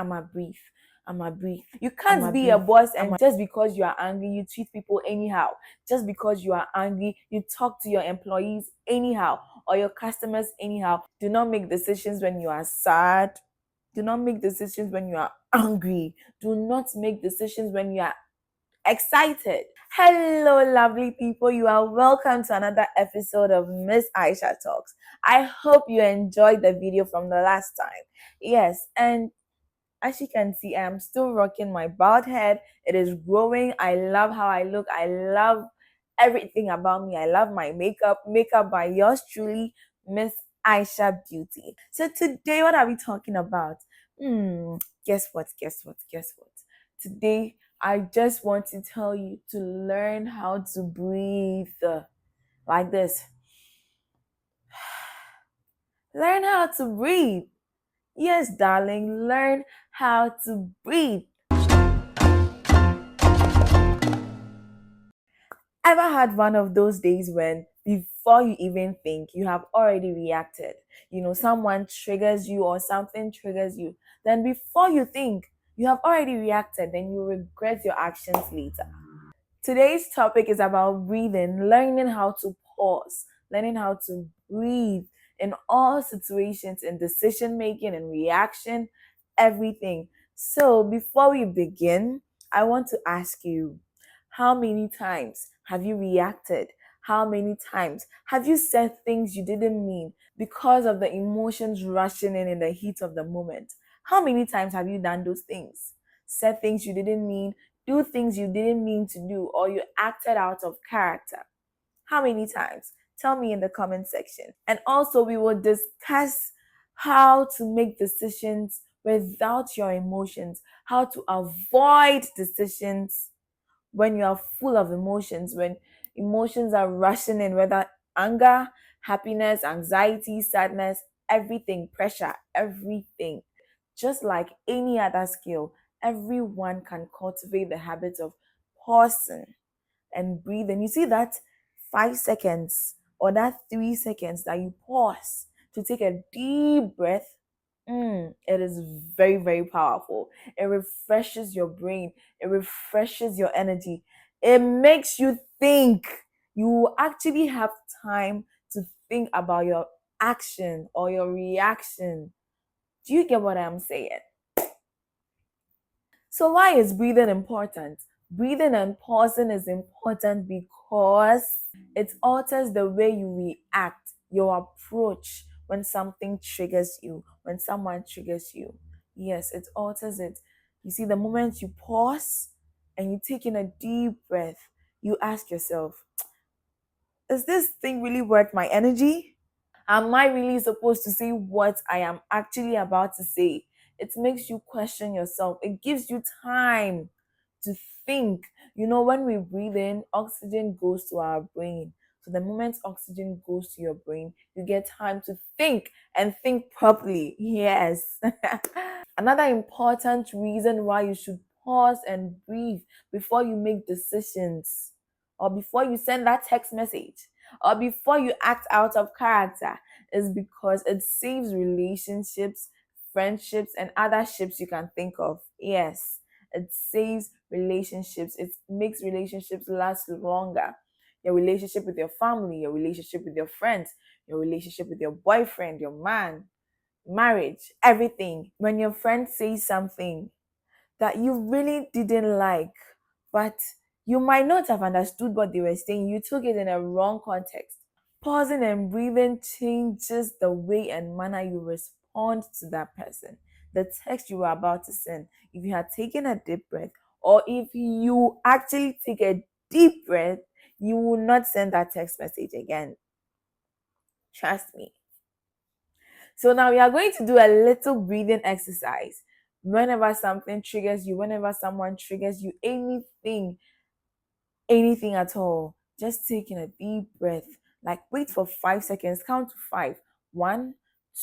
I'ma breathe. I'ma breathe. You can't be a boss and just because you are angry, you treat people anyhow. Just because you are angry, you talk to your employees anyhow or your customers anyhow. Do not make decisions when you are sad. Do not make decisions when you are angry. Do not make decisions when you are excited. Hello, lovely people. You are welcome to another episode of Miss Aisha Talks. I hope you enjoyed the video from the last time. Yes, and as you can see, I am still rocking my bald head. It is growing. I love how I look. I love everything about me. I love my makeup. Makeup by yours truly, Miss Aisha Beauty. So today, what are we talking about? Guess what? Guess what? Guess what? Today, I just want to tell you to learn how to breathe like this. Learn how to breathe. Yes, darling, learn how to breathe. Ever had one of those days when before you even think, you have already reacted? Someone triggers you or something triggers you. Then before you think, you have already reacted, then you regret your actions later. Today's topic is about breathing, learning how to pause, learning how to breathe in all situations, in decision making and reaction, everything. So, before we begin, I want to ask you, how many times have you reacted? How many times have you said things you didn't mean because of the emotions rushing in the heat of the moment? How many times have you done those things? Said things you didn't mean, do things you didn't mean to do, or you acted out of character? How many times? Tell me in the comment section. And also, we will discuss how to make decisions without your emotions, how to avoid decisions when you are full of emotions, when emotions are rushing in, whether anger, happiness, anxiety, sadness, everything, pressure, everything. Just like any other skill, everyone can cultivate the habit of pausing and breathing. You see that 5 seconds or that 3 seconds that you pause to take a deep breath, it is very, very powerful. It refreshes your brain, it refreshes your energy, it makes you think. You actually have time to think about your action or your reaction. Do you get what I'm saying? So, why is breathing important? Breathing and pausing is important because it alters the way you react, your approach when something triggers you, when someone triggers you. Yes, it alters it. You see, the moment you pause and you take in a deep breath, you ask yourself, is this thing really worth my energy? Am I really supposed to say what I am actually about to say? It makes you question yourself. It gives you time to think. When we breathe in, oxygen goes to our brain. So the moment oxygen goes to your brain, you get time to think and think properly. Yes. Another important reason why you should pause and breathe before you make decisions or before you send that text message or before you act out of character is because it saves relationships, friendships, and other ships you can think of. Yes, it saves relationships. It makes relationships last longer. Your relationship with your family, your relationship with your friends, your relationship with your boyfriend, your man, marriage, everything. When your friend says something that you really didn't like, but you might not have understood what they were saying, you took it in a wrong context. Pausing and breathing changes the way and manner you respond to that person. The text you were about to send, if you had taken a deep breath, or if you actually take a deep breath, you will not send that text message again. Trust me. So now we are going to do a little breathing exercise. Whenever something triggers you, whenever someone triggers you, anything at all, just taking a deep breath. Like wait for 5 seconds, count to five. 1,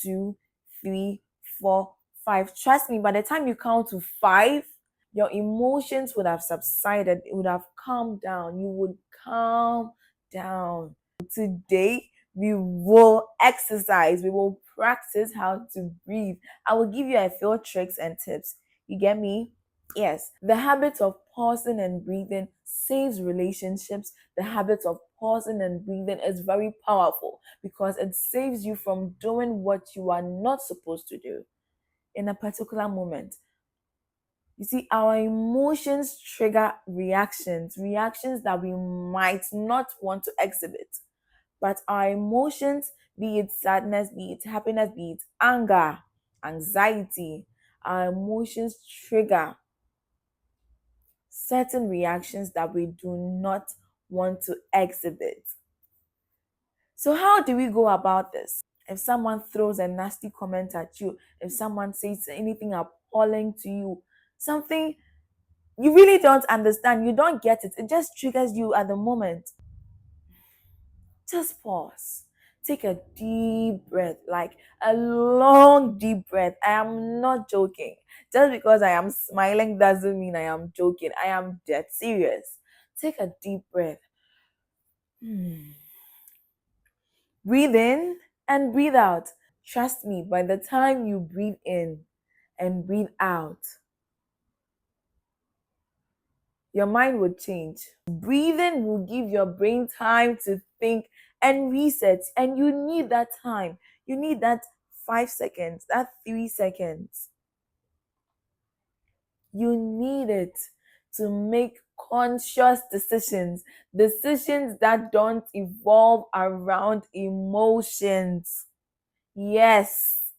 2, 3, 4, 5. Trust me, by the time you count to 5, your emotions would have subsided, it would have calmed down. You would calm down. Today, we will exercise, we will practice how to breathe. I will give you a few tricks and tips. You get me? Yes, the habit of pausing and breathing saves relationships. The habit of pausing and breathing is very powerful because it saves you from doing what you are not supposed to do in a particular moment. You see, our emotions trigger reactions that we might not want to exhibit. But our emotions, be it sadness, be it happiness, be it anger, anxiety, our emotions trigger certain reactions that we do not want to exhibit. So, how do we go about this? If someone throws a nasty comment at you, if someone says anything appalling to you, something you really don't understand, you don't get it, it just triggers you at the moment, just pause. Take a deep breath, like a long deep breath. I am not joking. Just because I am smiling doesn't mean I am joking. I am dead serious. Take a deep breath. Hmm. Breathe in and breathe out. Trust me, by the time you breathe in and breathe out, your mind will change. Breathing will give your brain time to think and reset. And you need that time. You need that 5 seconds, that 3 seconds. You need it to make conscious decisions, decisions that don't evolve around emotions. Yes,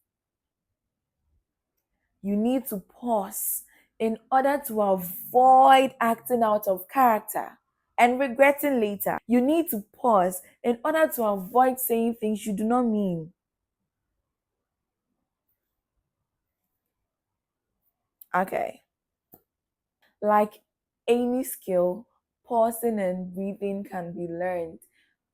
you need to pause in order to avoid acting out of character and regretting later. You need to pause in order to avoid saying things you do not mean. Okay. Like any skill, pausing and breathing can be learned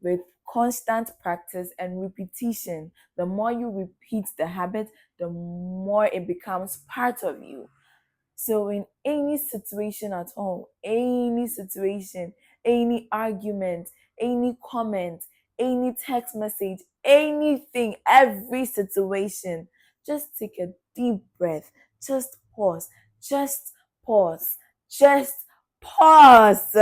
with constant practice and repetition. The more you repeat the habit, the more it becomes part of you. So, in any situation at all, any situation, any argument, any comment, any text message, anything, every situation, just take a deep breath. Just pause. Just pause. Just pause.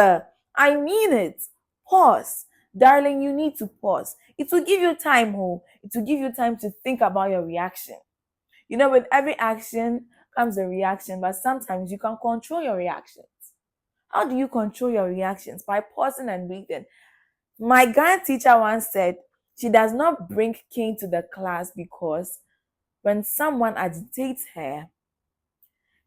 I mean it. Pause. Darling, you need to pause. It will give you time, It will give you time to think about your reaction. With every action comes a reaction, but sometimes you can control your reactions. How do you control your reactions? By pausing and breathing. My Ghana teacher once said she does not bring cane to the class because when someone agitates her,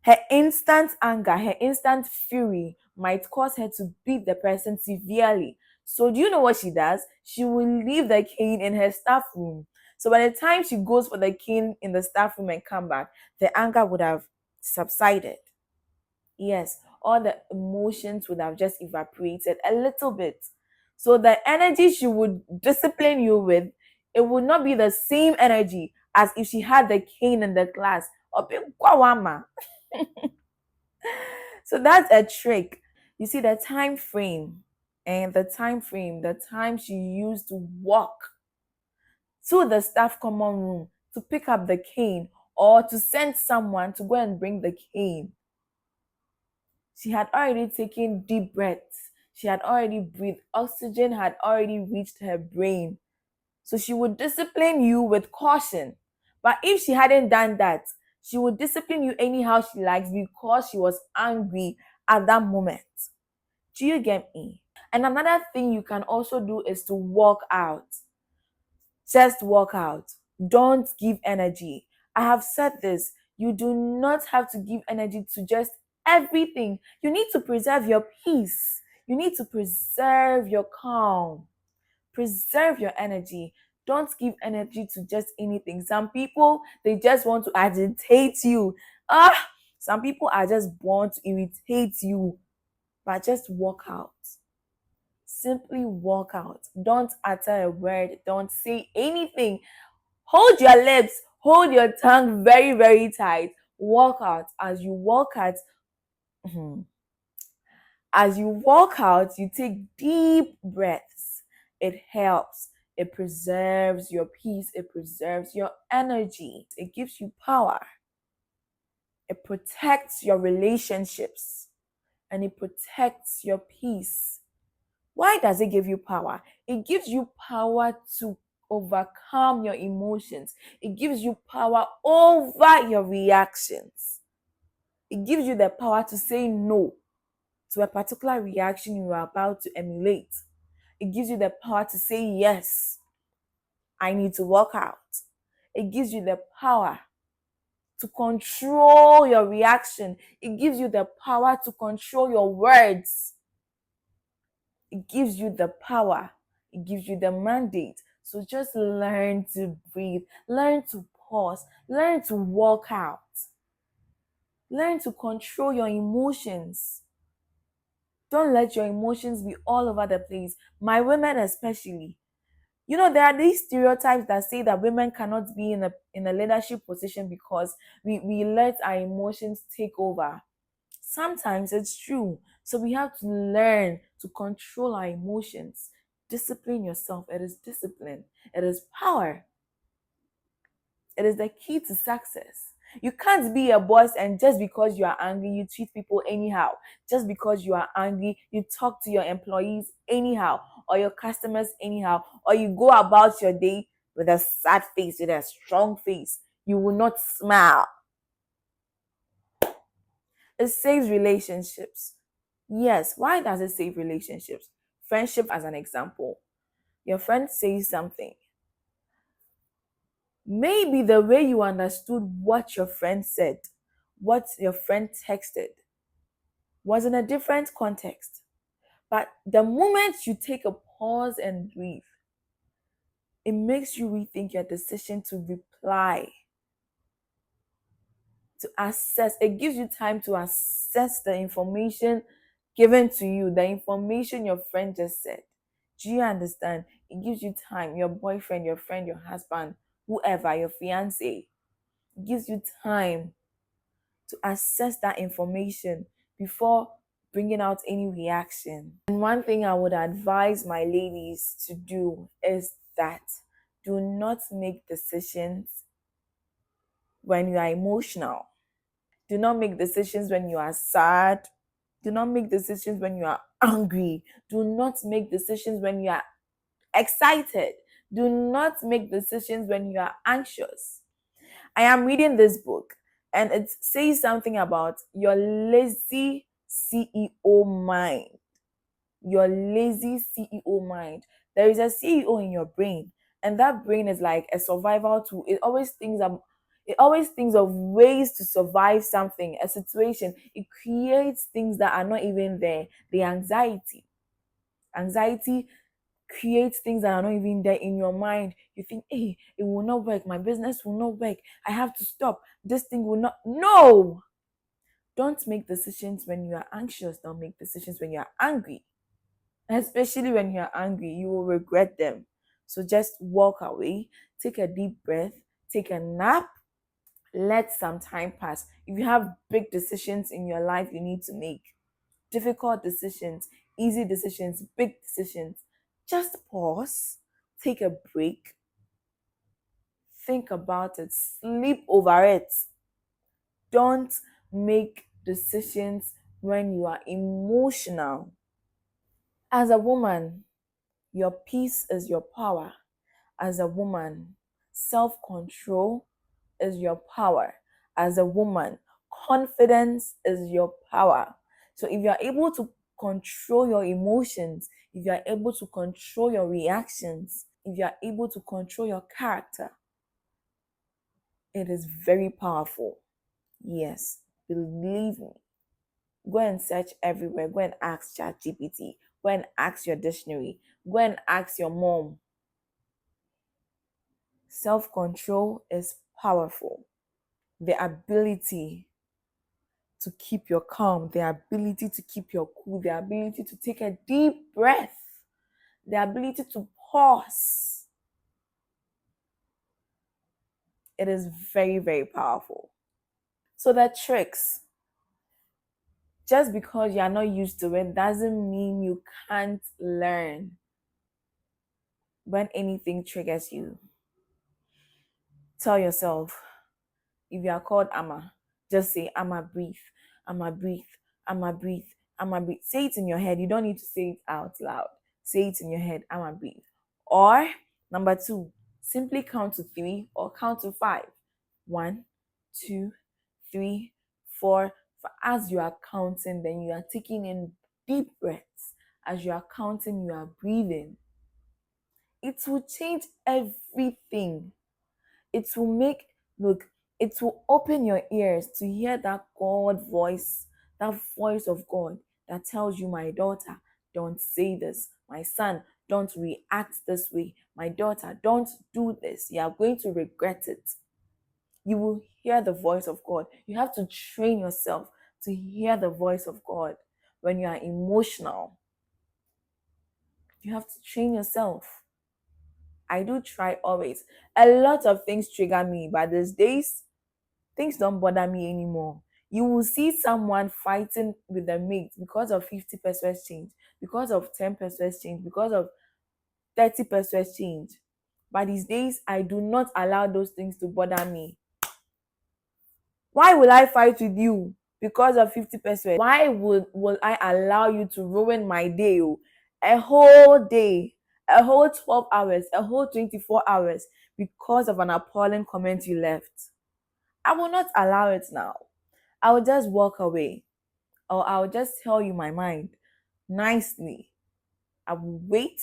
her instant anger, her instant fury might cause her to beat the person severely. So, do you know what she does? She will leave the cane in her staff room. So, by the time she goes for the cane in the staff room and come back, the anger would have subsided. Yes, all the emotions would have just evaporated a little bit. So, the energy she would discipline you with, it would not be the same energy as if she had the cane in the class. So that's a trick. You see the time frame the time she used to walk to the staff common room to pick up the cane or to send someone to go and bring the cane. She had already taken deep breaths. She had already breathed. Oxygen had already reached her brain. So she would discipline you with caution. But if she hadn't done that, she would discipline you anyhow she likes because she was angry at that moment. Do you get me? And another thing you can also do is to walk out. Just walk out. Don't give energy. I have said this. You do not have to give energy to just everything. You need to preserve your peace. You need to preserve your calm. Preserve your energy. Don't give energy to just anything. Some people, they just want to agitate you. Some people are just born to irritate you. But just walk out. Simply walk out. Don't utter a word. Don't say anything. Hold your lips. Hold your tongue very, very tight. Walk out. As you walk out, as you walk out, you take deep breaths. It helps. It preserves your peace. It preserves your energy. It gives you power. It protects your relationships and it protects your peace. Why does it give you power? It gives you power to overcome your emotions. It gives you power over your reactions. It gives you the power to say no to a particular reaction you are about to emulate. It gives you the power to say yes, I need to work out. It gives you the power to control your reaction. It gives you the power to control your words. It gives you the power. It gives you the mandate. So just learn to breathe, learn to pause, learn to walk out, learn to control your emotions. Don't let your emotions be all over the place. My women, especially. There are these stereotypes that say that women cannot be in a leadership position because we let our emotions take over. Sometimes it's true. So we have to learn to control our emotions. Discipline yourself. It is discipline. It is power. It is the key to success. You can't be a boss and just because you are angry, you treat people anyhow. Just because you are angry, you talk to your employees anyhow or your customers anyhow, or you go about your day with a sad face, with a strong face. You will not smile. It saves relationships. Yes, why does it save relationships? Friendship, as an example. Your friend says something. Maybe the way you understood what your friend said, what your friend texted, was in a different context. But the moment you take a pause and breathe, it makes you rethink your decision to reply, to assess. It gives you time to assess the information given to you, the information your friend just said. Do you understand? It gives you time, your boyfriend, your friend, your husband, whoever, your fiance. It gives you time to assess that information before bringing out any reaction. And one thing I would advise my ladies to do is that do not make decisions when you are emotional. Do not make decisions when you are sad. Do not make decisions when you are angry. Do not make decisions when you are excited. Do not make decisions when you are anxious. I am reading this book and it says something about your lazy CEO mind. Your lazy CEO mind. There is a CEO in your brain, and that brain is like a survival tool. It always thinks of ways to survive something, a situation. It creates things that are not even there. The anxiety create things that are not even there in your mind. You think, hey, it will not work. My business will not work. I have to stop. This thing will not. No! Don't make decisions when you are anxious. Don't make decisions when you are angry. Especially when you are angry, you will regret them. So just walk away, take a deep breath, take a nap, let some time pass. If you have big decisions in your life you need to make, difficult decisions, easy decisions, big decisions, just pause, take a break, think about it, sleep over it. Don't make decisions when you are emotional. As a woman, your peace is your power. As a woman, self control is your power. As a woman, confidence is your power. So if you are able to control your emotions, if you are able to control your reactions, if you are able to control your character, it is very powerful. Yes, believe me. Go and search everywhere. Go and ask ChatGPT. Go and ask your dictionary. Go and ask your mom. Self control is powerful. The ability to keep your calm, the ability to keep your cool, the ability to take a deep breath, the ability to pause. It is very, very powerful. So the tricks, just because you are not used to it doesn't mean you can't learn. When anything triggers you, tell yourself, if you are called Amma, Just say, I'ma breathe, I'ma breathe, I'ma breathe, I'ma breathe. Say it in your head. You don't need to say it out loud. Say it in your head, I'ma breathe. Or number two, simply count to three or count to five. One, two, three, four. As you are counting, then you are taking in deep breaths. As you are counting, you are breathing. It will change everything. It will make, look, it will open your ears to hear that God voice, that voice of God that tells you, my daughter, don't say this. My son, don't react this way. My daughter, don't do this. You are going to regret it. You will hear the voice of God. You have to train yourself to hear the voice of God when you are emotional. You have to train yourself. I do try always. A lot of things trigger me, but these days, things don't bother me anymore. You will see someone fighting with a mate because of 50% change, because of 10% change, because of 30% change. But these days, I do not allow those things to bother me. Why will I fight with you because of 50%? Why will I allow you to ruin my day? A whole day, a whole 12 hours, a whole 24 hours because of an appalling comment you left. I will not allow it now. I will just walk away, or I'll just tell you my mind nicely. I will wait,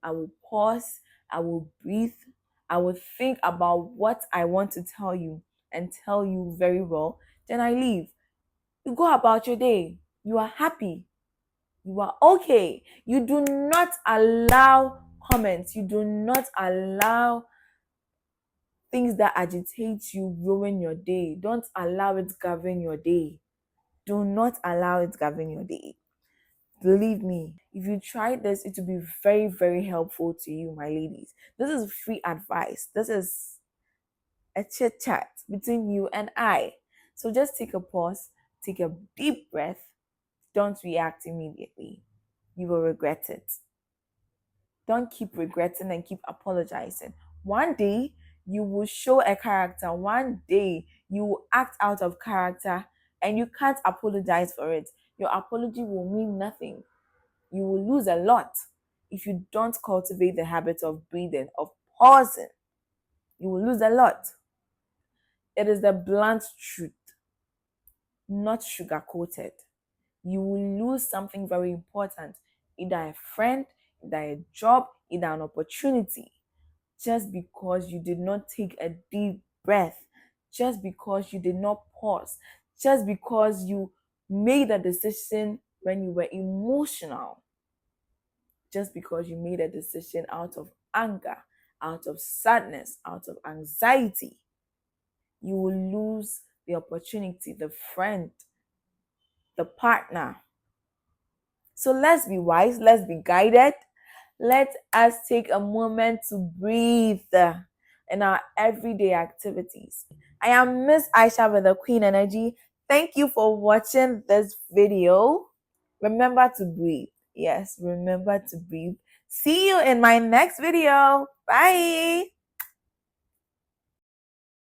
I will pause, I will breathe, I will think about what I want to tell you and tell you very well. Then I leave. You go about your day. You are happy. You are okay. You do not allow comments. You do not allow things that agitate you ruin your day. Don't allow it govern your day. Do not allow it govern your day. Believe me, if you try this, it will be very, very helpful to you, my ladies. This is free advice. This is a chit chat between you and I. So just take a pause, take a deep breath. Don't react immediately. You will regret it. Don't keep regretting and keep apologizing. One day, you will show a character. One day, you will act out of character and you can't apologize for it. Your apology will mean nothing. You will lose a lot if you don't cultivate the habit of breathing, of pausing. You will lose a lot. It is the blunt truth, not sugar coated. You will lose something very important, either a friend, either a job, either an opportunity, just because you did not take a deep breath, just because you did not pause, just because you made a decision when you were emotional, just because you made a decision out of anger, out of sadness, out of anxiety. You will lose the opportunity, the friend, the partner. So let's be wise, let's be guided. Let us take a moment to breathe in our everyday activities. I am Miss Aisha with the Queen Energy. Thank you for watching this video. Remember to breathe. Yes, remember to breathe. See you in my next video. Bye.